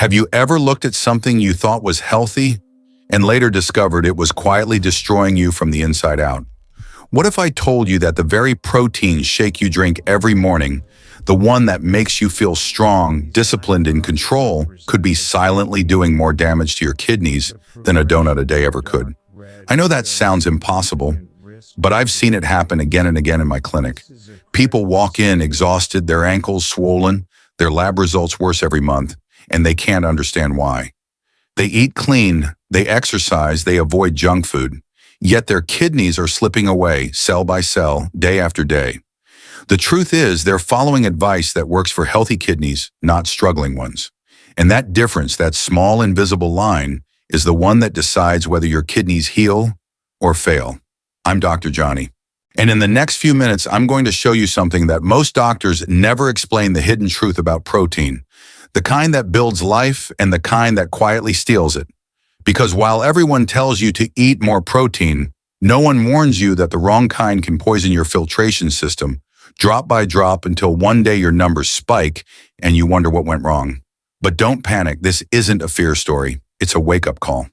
Have you ever looked at something you thought was healthy and later discovered it was quietly destroying you from the inside out? What if I told you that the very protein shake you drink every morning, the one that makes you feel strong, disciplined, in control, could be silently doing more damage to your kidneys than a donut a day ever could? I know that sounds impossible, but I've seen it happen again and again in my clinic. People walk in exhausted, their ankles swollen, their lab results worse every month, and they can't understand why. They eat clean, they exercise, they avoid junk food, yet their kidneys are slipping away cell by cell, day after day. The truth is, they're following advice that works for healthy kidneys, not struggling ones. And that difference, that small invisible line, is the one that decides whether your kidneys heal or fail. I'm Dr. Johnny. And in the next few minutes, I'm going to show you something that most doctors never explain: the hidden truth about protein. The kind that builds life and the kind that quietly steals it. Because while everyone tells you to eat more protein, no one warns you that the wrong kind can poison your filtration system, drop by drop, until one day your numbers spike and you wonder what went wrong. But don't panic, this isn't a fear story, it's a wake-up call.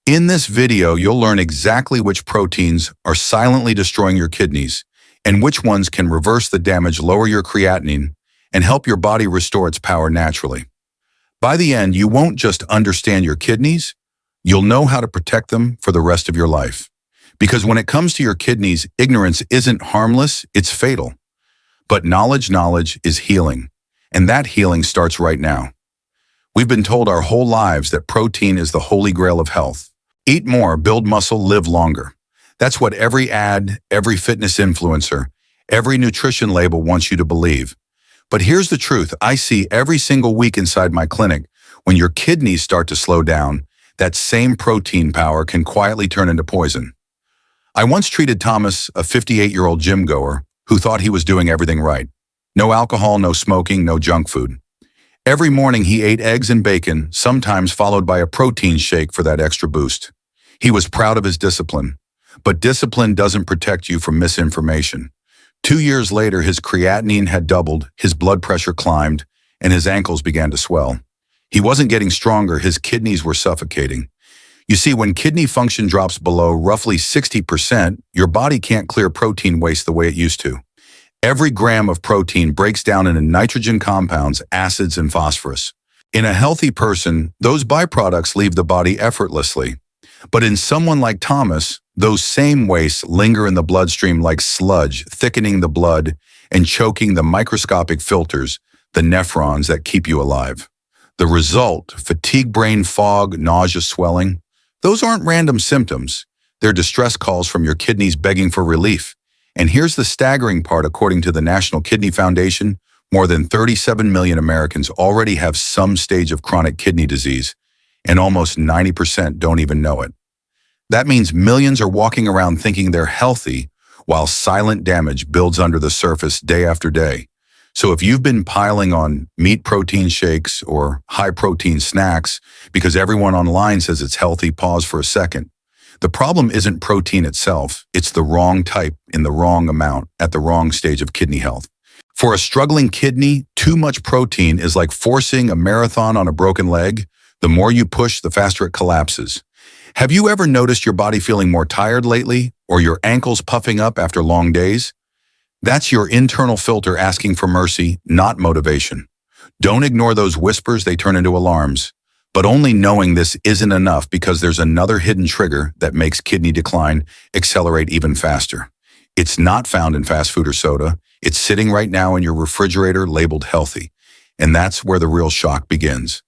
In this video, you'll learn exactly which proteins are silently destroying your kidneys and which ones can reverse the damage, lower your creatinine, and help your body restore its power naturally. By the end, you won't just understand your kidneys, you'll know how to protect them for the rest of your life. Because when it comes to your kidneys, ignorance isn't harmless, it's fatal. But knowledge is healing, and that healing starts right now. We've been told our whole lives that protein is the holy grail of health. Eat more, build muscle, live longer. That's what every ad, every fitness influencer, every nutrition label wants you to believe. But here's the truth I see every single week inside my clinic: when your kidneys start to slow down, that same protein power can quietly turn into poison. I once treated Thomas, a 58-year-old gym goer, who thought he was doing everything right. No alcohol, no smoking, no junk food. Every morning he ate eggs and bacon, sometimes followed by a protein shake for that extra boost. He was proud of his discipline. But discipline doesn't protect you from misinformation. 2 years later, his creatinine had doubled, his blood pressure climbed, and his ankles began to swell. He wasn't getting stronger, his kidneys were suffocating. You see, when kidney function drops below roughly 60%, your body can't clear protein waste the way it used to. Every gram of protein breaks down into nitrogen compounds, acids, and phosphorus. In a healthy person, those byproducts leave the body effortlessly. But in someone like Thomas, those same wastes linger in the bloodstream like sludge, thickening the blood and choking the microscopic filters, the nephrons that keep you alive. The result: fatigue, brain fog, nausea, swelling. Those aren't random symptoms. They're distress calls from your kidneys begging for relief. And here's the staggering part: according to the National Kidney Foundation, more than 37 million Americans already have some stage of chronic kidney disease, and almost 90% don't even know it. That means millions are walking around thinking they're healthy, while silent damage builds under the surface day after day. So if you've been piling on meat protein shakes or high-protein snacks because everyone online says it's healthy, pause for a second. The problem isn't protein itself, it's the wrong type in the wrong amount at the wrong stage of kidney health. For a struggling kidney, too much protein is like forcing a marathon on a broken leg. The more you push, the faster it collapses. Have you ever noticed your body feeling more tired lately, or your ankles puffing up after long days? That's your internal filter asking for mercy, not motivation. Don't ignore those whispers, they turn into alarms. But only knowing this isn't enough, because there's another hidden trigger that makes kidney decline accelerate even faster. It's not found in fast food or soda. It's sitting right now in your refrigerator labeled healthy. And that's where the real shock begins.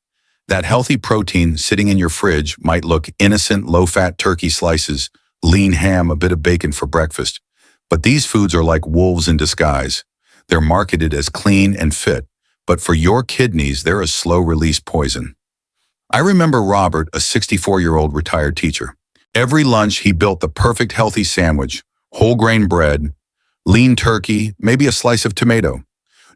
That healthy protein sitting in your fridge might look innocent: low-fat turkey slices, lean ham, a bit of bacon for breakfast. But these foods are like wolves in disguise. They're marketed as clean and fit, but for your kidneys, they're a slow-release poison. I remember Robert, a 64-year-old retired teacher. Every lunch, he built the perfect healthy sandwich: whole grain bread, lean turkey, maybe a slice of tomato.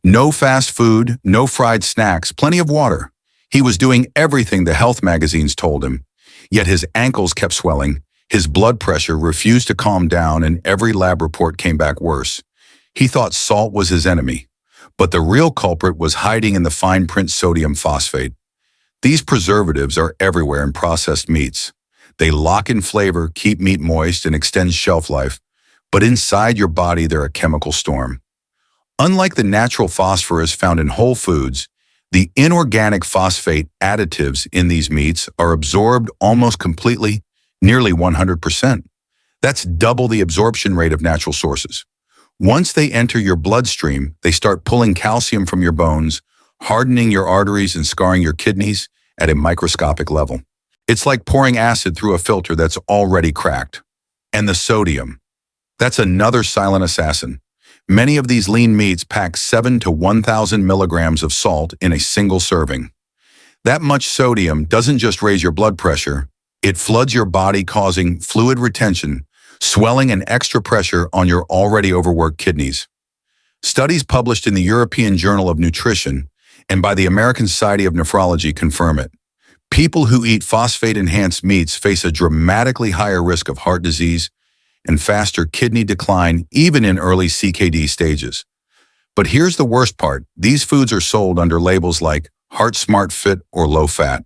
No fast food, no fried snacks, plenty of water. He was doing everything the health magazines told him, yet his ankles kept swelling, his blood pressure refused to calm down, and every lab report came back worse. He thought salt was his enemy, but the real culprit was hiding in the fine print: sodium phosphate. These preservatives are everywhere in processed meats. They lock in flavor, keep meat moist, and extend shelf life, but inside your body they're a chemical storm. Unlike the natural phosphorus found in whole foods, the inorganic phosphate additives in these meats are absorbed almost completely, nearly 100%. That's double the absorption rate of natural sources. Once they enter your bloodstream, they start pulling calcium from your bones, hardening your arteries and scarring your kidneys at a microscopic level. It's like pouring acid through a filter that's already cracked. And the sodium. That's another silent assassin. Many of these lean meats pack 7 to 1,000 milligrams of salt in a single serving. That much sodium doesn't just raise your blood pressure, it floods your body, causing fluid retention, swelling, and extra pressure on your already overworked kidneys. Studies published in the European Journal of Nutrition and by the American Society of Nephrology confirm it. People who eat phosphate-enhanced meats face a dramatically higher risk of heart disease and faster kidney decline, even in early CKD stages. But here's the worst part. These foods are sold under labels like Heart Smart Fit or low fat.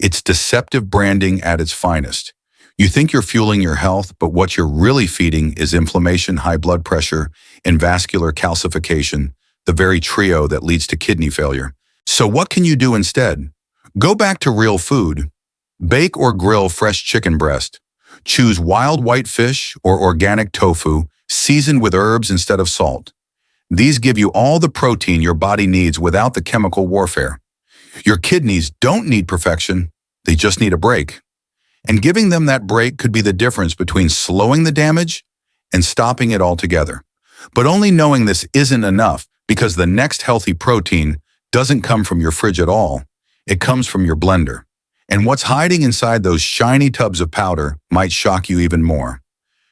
It's deceptive branding at its finest. You think you're fueling your health, but what you're really feeding is inflammation, high blood pressure, and vascular calcification, the very trio that leads to kidney failure. So what can you do instead? Go back to real food. Bake or grill fresh chicken breast. Choose wild white fish or organic tofu, seasoned with herbs instead of salt. These give you all the protein your body needs without the chemical warfare. Your kidneys don't need perfection, they just need a break. And giving them that break could be the difference between slowing the damage and stopping it altogether. But only knowing this isn't enough, because the next healthy protein doesn't come from your fridge at all. It comes from your blender. And what's hiding inside those shiny tubs of powder might shock you even more.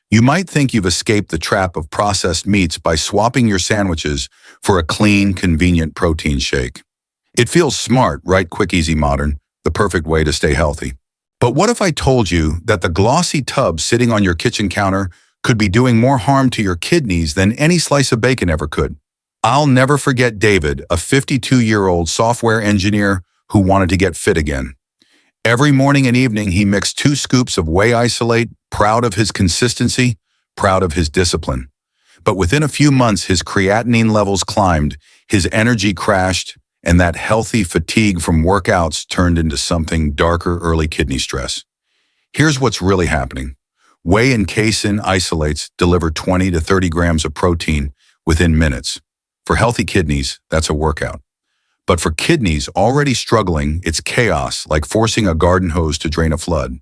You might think you've escaped the trap of processed meats by swapping your sandwiches for a clean, convenient protein shake. It feels smart, right? Quick, easy, modern, the perfect way to stay healthy. But what if I told you that the glossy tub sitting on your kitchen counter could be doing more harm to your kidneys than any slice of bacon ever could? I'll never forget David, a 52-year-old software engineer who wanted to get fit again. Every morning and evening, he mixed 2 scoops of whey isolate, proud of his consistency, proud of his discipline. But within a few months, his creatinine levels climbed, his energy crashed, and that healthy fatigue from workouts turned into something darker: early kidney stress. Here's what's really happening. Whey and casein isolates deliver 20 to 30 grams of protein within minutes. For healthy kidneys, that's a workout. But for kidneys already struggling, it's chaos, like forcing a garden hose to drain a flood.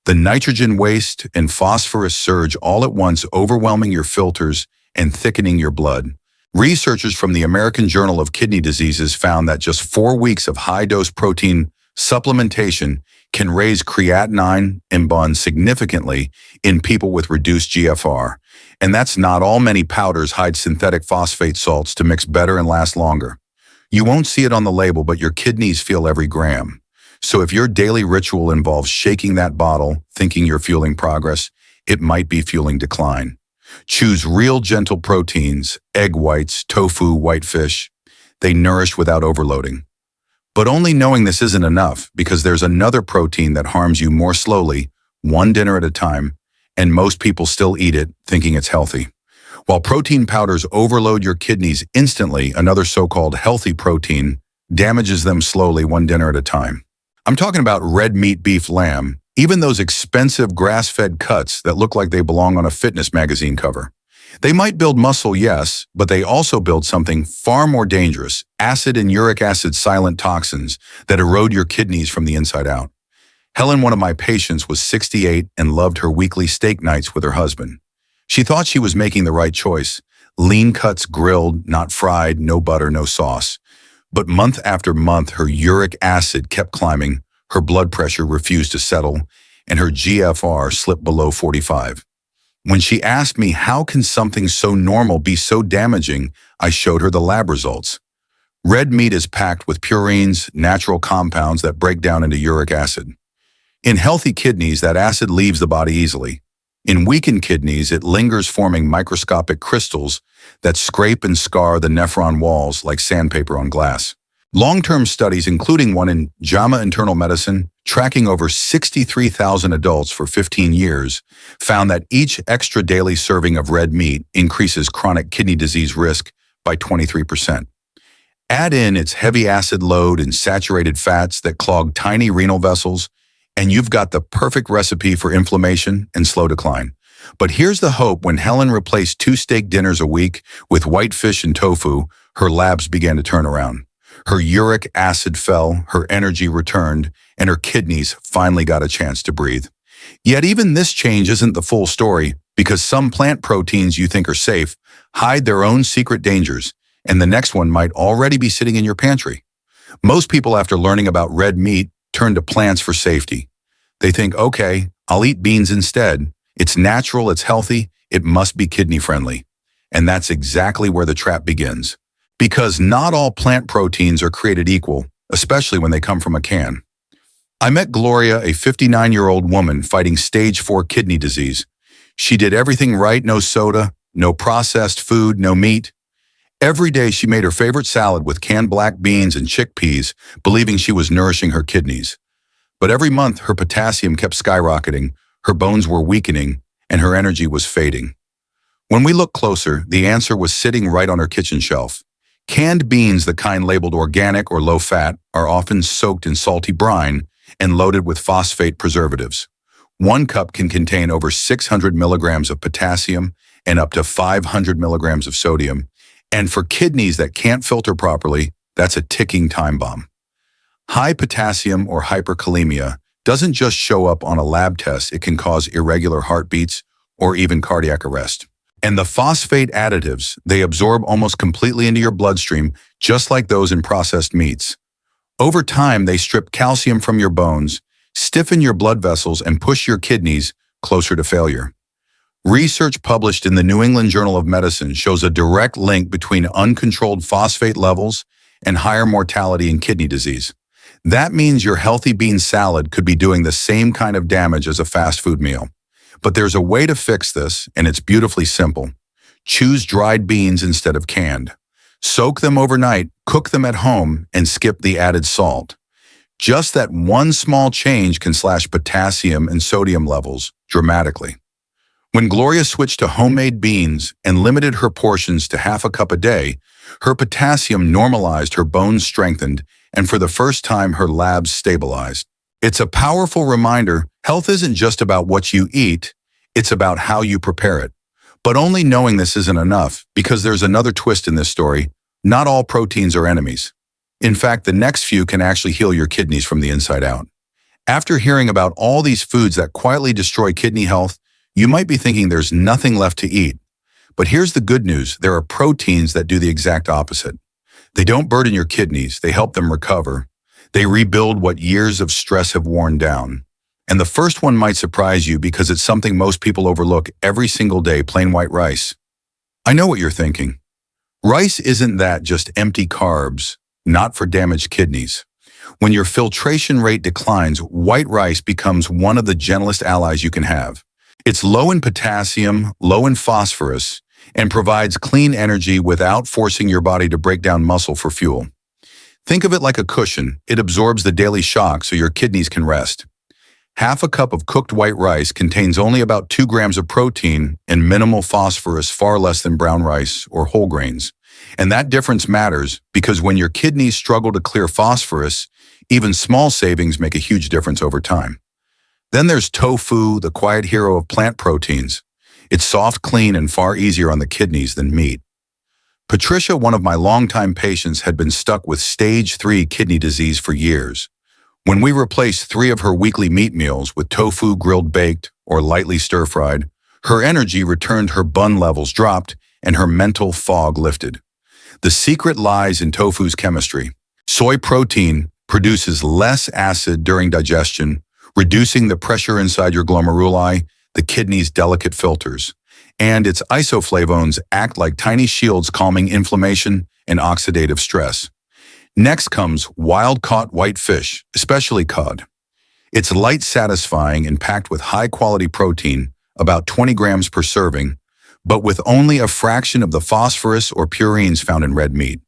The nitrogen waste and phosphorus surge all at once, overwhelming your filters and thickening your blood. Researchers from the American Journal of Kidney Diseases found that just 4 weeks of high-dose protein supplementation can raise creatinine and bond significantly in people with reduced GFR. And that's not all. Many powders hide synthetic phosphate salts to mix better and last longer. You won't see it on the label, but your kidneys feel every gram. So if your daily ritual involves shaking that bottle, thinking you're fueling progress, it might be fueling decline. Choose real gentle proteins, egg whites, tofu, white fish. They nourish without overloading. But only knowing this isn't enough, because there's another protein that harms you more slowly, one dinner at a time, and most people still eat it thinking it's healthy. While protein powders overload your kidneys instantly, another so-called healthy protein damages them slowly, one dinner at a time. I'm talking about red meat, beef, lamb, even those expensive grass-fed cuts that look like they belong on a fitness magazine cover. They might build muscle, yes, but they also build something far more dangerous: acid and uric acid silent toxins that erode your kidneys from the inside out. Helen, one of my patients, was 68 and loved her weekly steak nights with her husband. She thought she was making the right choice: lean cuts, grilled, not fried, no butter, no sauce. But month after month, her uric acid kept climbing, her blood pressure refused to settle, and her GFR slipped below 45. When she asked me, how can something so normal be so damaging, I showed her the lab results. Red meat is packed with purines, natural compounds that break down into uric acid. In healthy kidneys, that acid leaves the body easily. In weakened kidneys, it lingers, forming microscopic crystals that scrape and scar the nephron walls like sandpaper on glass. Long-term studies, including one in JAMA Internal Medicine, tracking over 63,000 adults for 15 years, found that each extra daily serving of red meat increases chronic kidney disease risk by 23%. Add in its heavy acid load and saturated fats that clog tiny renal vessels, and you've got the perfect recipe for inflammation and slow decline. But here's the hope: when Helen replaced 2 steak dinners a week with white fish and tofu, her labs began to turn around. Her uric acid fell, her energy returned, and her kidneys finally got a chance to breathe. Yet even this change isn't the full story, because some plant proteins you think are safe hide their own secret dangers, and the next one might already be sitting in your pantry. Most people, after learning about red meat, turn to plants for safety. They think, okay, I'll eat beans instead. It's natural, it's healthy, it must be kidney friendly. And that's exactly where the trap begins. Because not all plant proteins are created equal, especially when they come from a can. I met Gloria, a 59-year-old woman fighting stage 4 kidney disease. She did everything right: no soda, no processed food, no meat. Every day she made her favorite salad with canned black beans and chickpeas, believing she was nourishing her kidneys. But every month her potassium kept skyrocketing, her bones were weakening, and her energy was fading. When we looked closer, the answer was sitting right on her kitchen shelf. Canned beans, the kind labeled organic or low fat, are often soaked in salty brine and loaded with phosphate preservatives. 1 cup can contain over 600 milligrams of potassium and up to 500 milligrams of sodium. And for kidneys that can't filter properly, that's a ticking time bomb. High potassium, or hyperkalemia, doesn't just show up on a lab test. It can cause irregular heartbeats or even cardiac arrest. And the phosphate additives, they absorb almost completely into your bloodstream, just like those in processed meats. Over time, they strip calcium from your bones, stiffen your blood vessels, and push your kidneys closer to failure. Research published in the New England Journal of Medicine shows a direct link between uncontrolled phosphate levels and higher mortality in kidney disease. That means your healthy bean salad could be doing the same kind of damage as a fast food meal. But there's a way to fix this, and it's beautifully simple. Choose dried beans instead of canned. Soak them overnight, cook them at home, and skip the added salt. Just that one small change can slash potassium and sodium levels dramatically. When Gloria switched to homemade beans and limited her portions to half a cup a day, her potassium normalized, her bones strengthened, and for the first time her labs stabilized. It's a powerful reminder: health isn't just about what you eat, it's about how you prepare it. But only knowing this isn't enough, because there's another twist in this story. Not all proteins are enemies. In fact, the next few can actually heal your kidneys from the inside out. After hearing about all these foods that quietly destroy kidney health, you might be thinking there's nothing left to eat. But here's the good news: there are proteins that do the exact opposite. They don't burden your kidneys, they help them recover. They rebuild what years of stress have worn down. And the first one might surprise you, because it's something most people overlook every single day: plain white rice. I know what you're thinking. Rice isn't that just empty carbs? Not for damaged kidneys. When your filtration rate declines, white rice becomes one of the gentlest allies you can have. It's low in potassium, low in phosphorus, and provides clean energy without forcing your body to break down muscle for fuel. Think of it like a cushion. It absorbs the daily shock so your kidneys can rest. Half a cup of cooked white rice contains only about 2 grams of protein and minimal phosphorus, far less than brown rice or whole grains. And that difference matters, because when your kidneys struggle to clear phosphorus, even small savings make a huge difference over time. Then there's tofu, the quiet hero of plant proteins. It's soft, clean, and far easier on the kidneys than meat. Patricia, one of my longtime patients, had been stuck with stage 3 kidney disease for years. When we replaced 3 of her weekly meat meals with tofu, grilled, baked, or lightly stir-fried, her energy returned, her bun levels dropped, and her mental fog lifted. The secret lies in tofu's chemistry. Soy protein produces less acid during digestion, reducing the pressure inside your glomeruli, the kidney's delicate filters. And its isoflavones act like tiny shields, calming inflammation and oxidative stress. Next comes wild-caught white fish, especially cod. It's light, satisfying, and packed with high-quality protein, about 20 grams per serving, but with only a fraction of the phosphorus or purines found in red meat.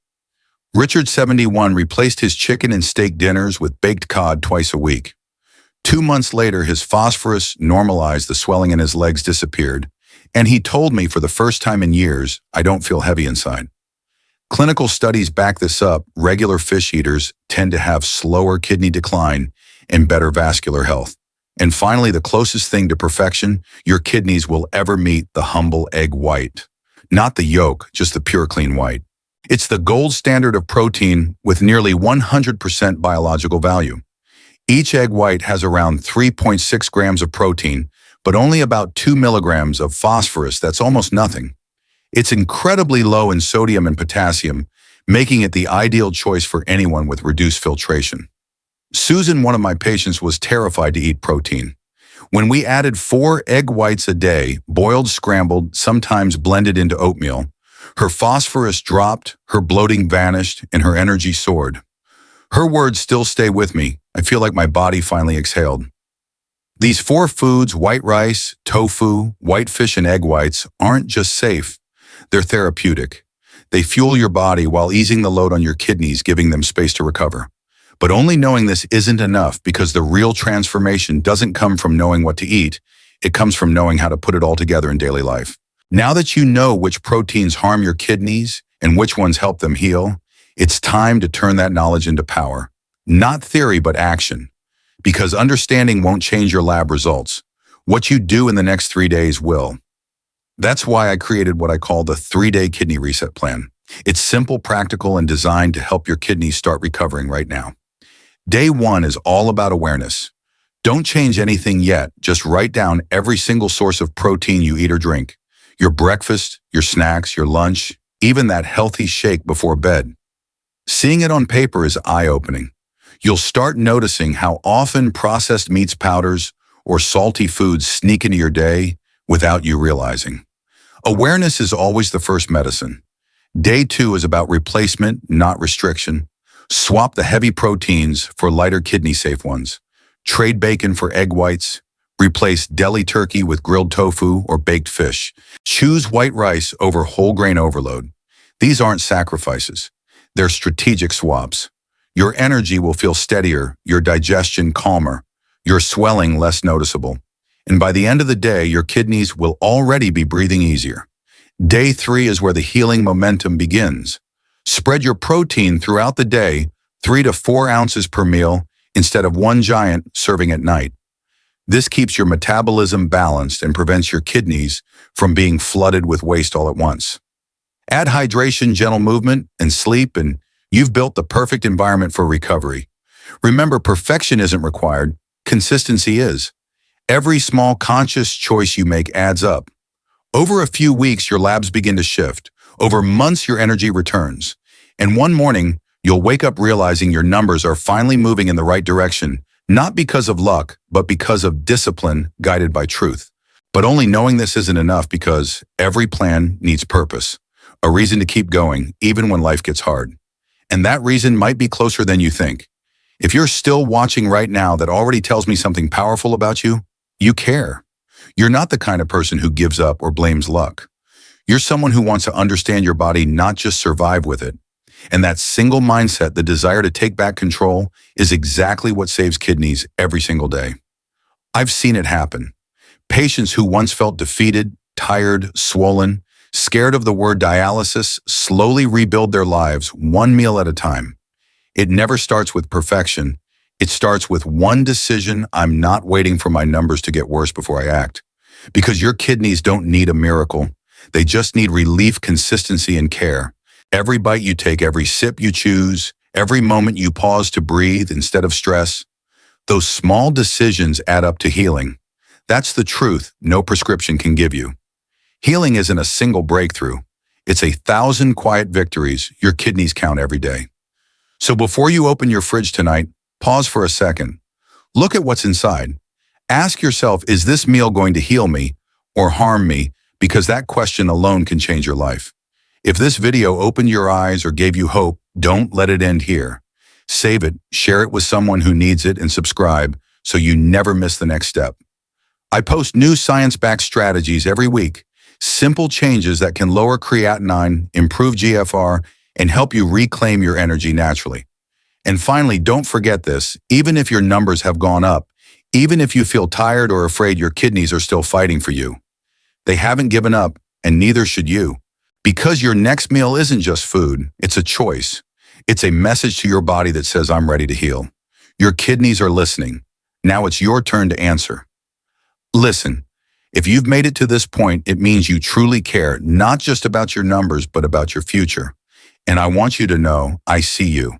Richard, 71, replaced his chicken and steak dinners with baked cod twice a week. 2 months later, his phosphorus normalized, the swelling in his legs disappeared, and he told me for the first time in years, I don't feel heavy inside. Clinical studies back this up. Regular fish eaters tend to have slower kidney decline and better vascular health. And finally, the closest thing to perfection your kidneys will ever meet, the humble egg white. Not the yolk, just the pure clean white. It's the gold standard of protein with nearly 100% biological value. Each egg white has around 3.6 grams of protein, but only about 2 milligrams of phosphorus. That's almost nothing. It's incredibly low in sodium and potassium, making it the ideal choice for anyone with reduced filtration. Susan, one of my patients, was terrified to eat protein. When we added 4 egg whites a day, boiled, scrambled, sometimes blended into oatmeal, her phosphorus dropped, her bloating vanished, and her energy soared. Her words still stay with me. I feel like my body finally exhaled. These 4 foods, white rice, tofu, white fish, and egg whites, aren't just safe. They're therapeutic. They fuel your body while easing the load on your kidneys, giving them space to recover. But only knowing this isn't enough, because the real transformation doesn't come from knowing what to eat. It comes from knowing how to put it all together in daily life. Now that you know which proteins harm your kidneys and which ones help them heal, it's time to turn that knowledge into power. Not theory, but action. Because understanding won't change your lab results. What you do in the next 3 days will. That's why I created what I call the 3-day kidney reset plan. It's simple, practical, and designed to help your kidneys start recovering right now. Day 1 is all about awareness. Don't change anything yet. Just write down every single source of protein you eat or drink. Your breakfast, your snacks, your lunch, even that healthy shake before bed. Seeing it on paper is eye-opening. You'll start noticing how often processed meats, powders, or salty foods sneak into your day without you realizing. Awareness is always the first medicine. Day 2 is about replacement, not restriction. Swap the heavy proteins for lighter kidney-safe ones. Trade bacon for egg whites. Replace deli turkey with grilled tofu or baked fish. Choose white rice over whole grain overload. These aren't sacrifices. They're strategic swaps. Your energy will feel steadier, your digestion calmer, your swelling less noticeable. And by the end of the day, your kidneys will already be breathing easier. Day 3 is where the healing momentum begins. Spread your protein throughout the day, 3 to 4 ounces per meal, instead of one giant serving at night. This keeps your metabolism balanced and prevents your kidneys from being flooded with waste all at once. Add hydration, gentle movement, and sleep, and you've built the perfect environment for recovery. Remember, perfection isn't required. Consistency is. Every small conscious choice you make adds up. Over a few weeks, your labs begin to shift. Over months, your energy returns. And one morning, you'll wake up realizing your numbers are finally moving in the right direction, not because of luck, but because of discipline guided by truth. But only knowing this isn't enough, because every plan needs purpose, a reason to keep going, even when life gets hard. And that reason might be closer than you think. If you're still watching right now, that already tells me something powerful about you. You care. You're not the kind of person who gives up or blames luck. You're someone who wants to understand your body, not just survive with it. And that single mindset, the desire to take back control, is exactly what saves kidneys every single day. I've seen it happen. Patients who once felt defeated, tired, swollen, scared of the word dialysis, slowly rebuild their lives one meal at a time. It never starts with perfection. It starts with one decision. I'm not waiting for my numbers to get worse before I act. Because your kidneys don't need a miracle. They just need relief, consistency, and care. Every bite you take, every sip you choose, every moment you pause to breathe instead of stress, those small decisions add up to healing. That's the truth no prescription can give you. Healing isn't a single breakthrough. It's 1,000 quiet victories your kidneys count every day. So before you open your fridge tonight, pause for a second. Look at what's inside. Ask yourself, is this meal going to heal me or harm me? Because that question alone can change your life. If this video opened your eyes or gave you hope, don't let it end here. Save it, share it with someone who needs it, and subscribe so you never miss the next step. I post new science-backed strategies every week, simple changes that can lower creatinine, improve GFR, and help you reclaim your energy naturally. And finally, don't forget this, even if your numbers have gone up, even if you feel tired or afraid, your kidneys are still fighting for you. They haven't given up, and neither should you. Because your next meal isn't just food, it's a choice. It's a message to your body that says, I'm ready to heal. Your kidneys are listening. Now it's your turn to answer. Listen, if you've made it to this point, it means you truly care, not just about your numbers, but about your future. And I want you to know, I see you.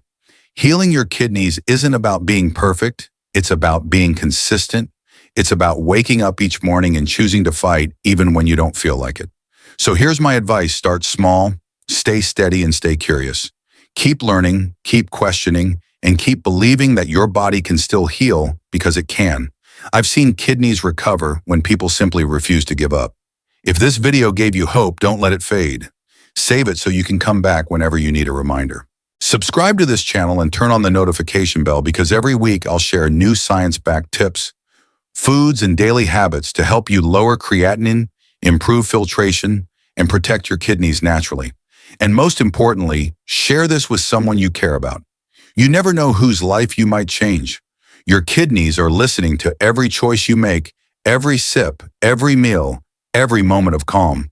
Healing your kidneys isn't about being perfect. It's about being consistent. It's about waking up each morning and choosing to fight even when you don't feel like it. So here's my advice. Start small, stay steady, and stay curious. Keep learning, keep questioning, and keep believing that your body can still heal, because it can. I've seen kidneys recover when people simply refuse to give up. If this video gave you hope, don't let it fade. Save it so you can come back whenever you need a reminder. Subscribe to this channel and turn on the notification bell, because every week I'll share new science-backed tips, foods, and daily habits to help you lower creatinine, improve filtration, and protect your kidneys naturally. And most importantly, share this with someone you care about. You never know whose life you might change. Your kidneys are listening to every choice you make, every sip, every meal, every moment of calm.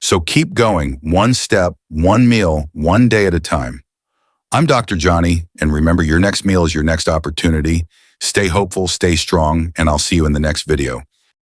So keep going, one step, one meal, one day at a time. I'm Dr. Johnny, and remember, your next meal is your next opportunity. Stay hopeful, stay strong, and I'll see you in the next video.